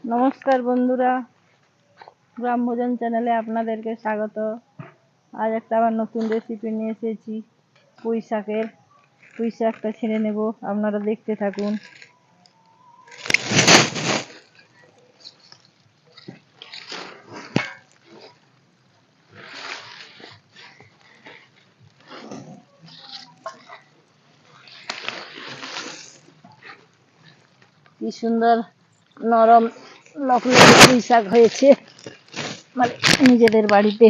নমস্কার বন্ধুরা, গ্রাম ভোজন চ্যানেলে আপনাদেরকে স্বাগত। আজ একটা আবার নতুন রেসিপি নিয়ে এসেছি পুঁই শাকের। পুঁই শাকটা ছেড়ে নেব, আপনারা দেখতে থাকুন। কি সুন্দর নরম লকলকে পুঁই শাক হয়েছে মানে নিজেদের বাড়িতে।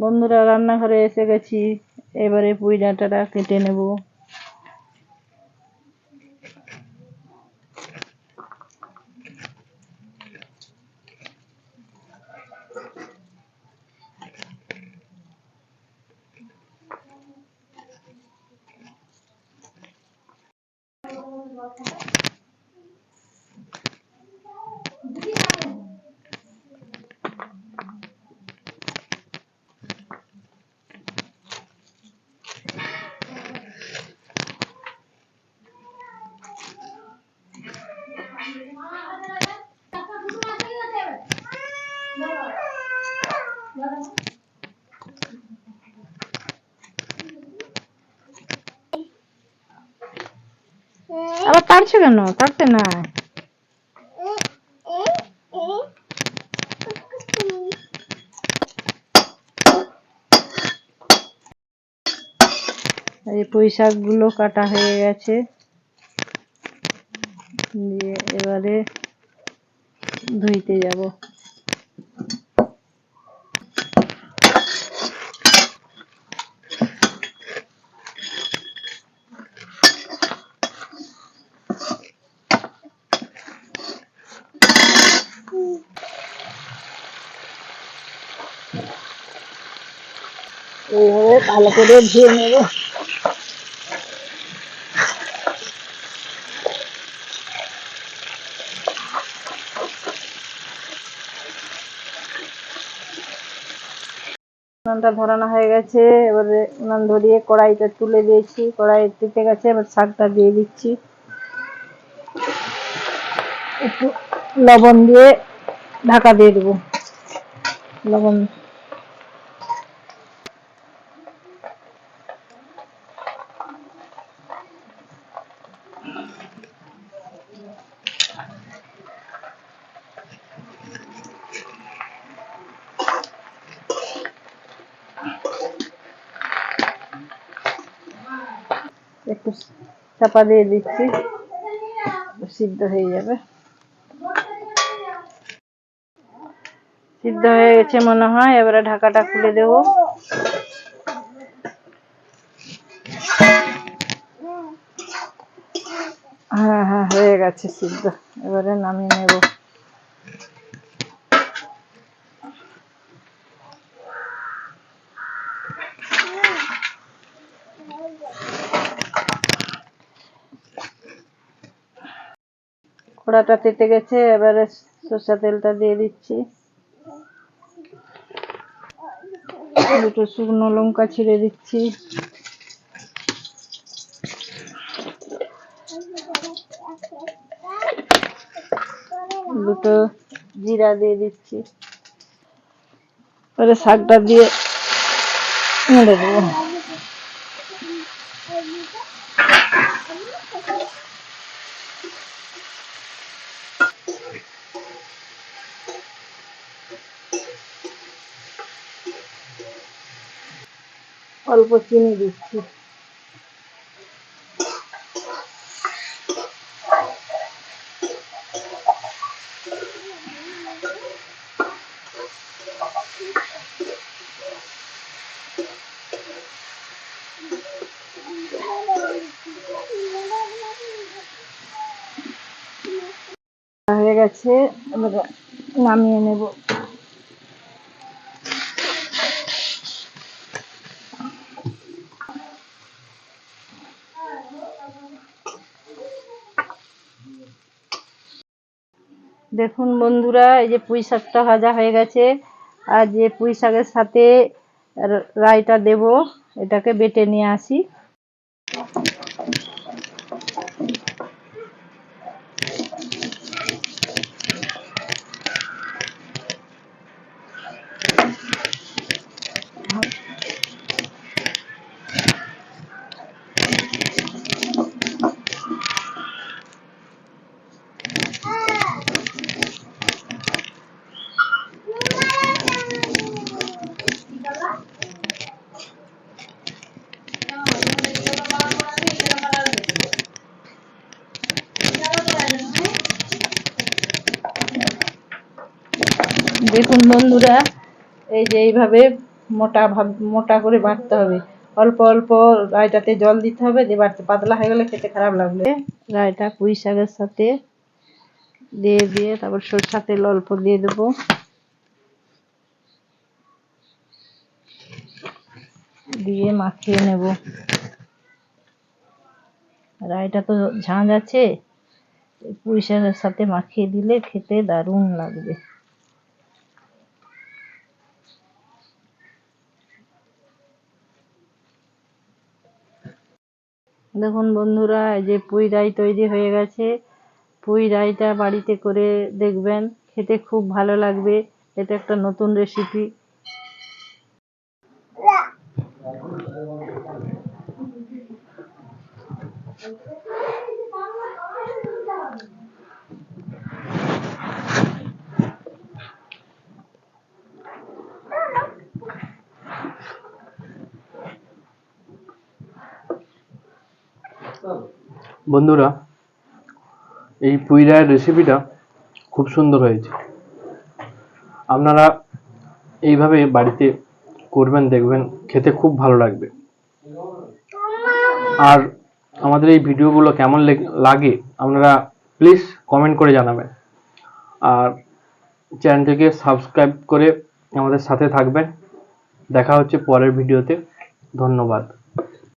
বন্ধুরা, রান্নাঘরে এসে গেছি। এবারে পুঁই ডাঁটাটা কেটে নেব। আবার তাড়ছো কেন? তাড়তে না। এই পুঁই শাকগুলো কাটা হয়ে গেছে, দিয়ে এবারে ধুইতে যাব। এইভাবে ভালো করে ধুয়ে নেব। উনানটা ধরানো হয়ে গেছে, এবারে উনান ধরিয়ে কড়াইটা তুলে দিয়েছি। কড়াই টিপে গেছে, এবার শাকটা দিয়ে দিচ্ছি। একটু লবণ দিয়ে ঢাকা দিয়ে দেবো। লবণ একটু চাপা দিয়ে দিচ্ছি, সিদ্ধ হয়ে যাবে। সিদ্ধ হয়ে গেছে মনে হয়, এবারে ঢাকাটা খুলে দেব। হ্যাঁ হ্যাঁ, হয়ে গেছে সিদ্ধ। এবারে নামিয়ে নেব। কড়াটা তেতে গেছে, এবারে সরষের তেলটা দিয়ে দিচ্ছি। দুটো শুকনো লঙ্কা ছিঁড়ে দিচ্ছি। দুটো জিরা দিয়ে দিচ্ছি। এবারে শাকটা দিয়ে নেড়ে দেবো। অল্প চিনি দিচ্ছি। হয়ে গেছে, এবার নামিয়ে নেব। দেখুন বন্ধুরা, এই যে পুঁই শাকটা ভাজা হয়ে গেছে। আর যে পুঁই শাকের সাথে রায়টা দেব, এটাকে বেটে নিয়ে আসি। দেখুন বন্ধুরা, এই যে এইভাবে মোটা করে বাটতে হবে। অল্প অল্প রায়টাতে জল দিতে হবে, দিয়ে বাটতে, পাতলা হয়ে গেলে খেতে খারাপ লাগবে। রায়টা পুঁই শাকের সাথে দিয়ে তারপর সরষের তেল অল্প দিয়ে দেবো, দিয়ে মাখিয়ে নেব। রায়টা তো ঝাঁঝ আছে, পুঁই শাকের সাথে মাখিয়ে দিলে খেতে দারুণ লাগবে। দেখুন বন্ধুরা, এই যে পুঁই রাই তৈরি হয়ে গেছে। পুঁই রাইটা বাড়িতে করে দেখবেন, খেতে খুব ভালো লাগবে। এটা একটা নতুন রেসিপি। বন্ধুরা, এই পুঁই রায়ের রেসিপিটা খুব সুন্দর হয়েছে। আপনারা এইভাবে বাড়িতে করবেন, দেখবেন খেতে খুব ভালো লাগবে। আর আমাদের এই ভিডিওগুলো কেমন লাগে আপনারা প্লিজ কমেন্ট করে জানাবেন। আর চ্যানেলটিকে সাবস্ক্রাইব করে আমাদের সাথে থাকবেন। দেখা হচ্ছে পরের ভিডিওতে। ধন্যবাদ।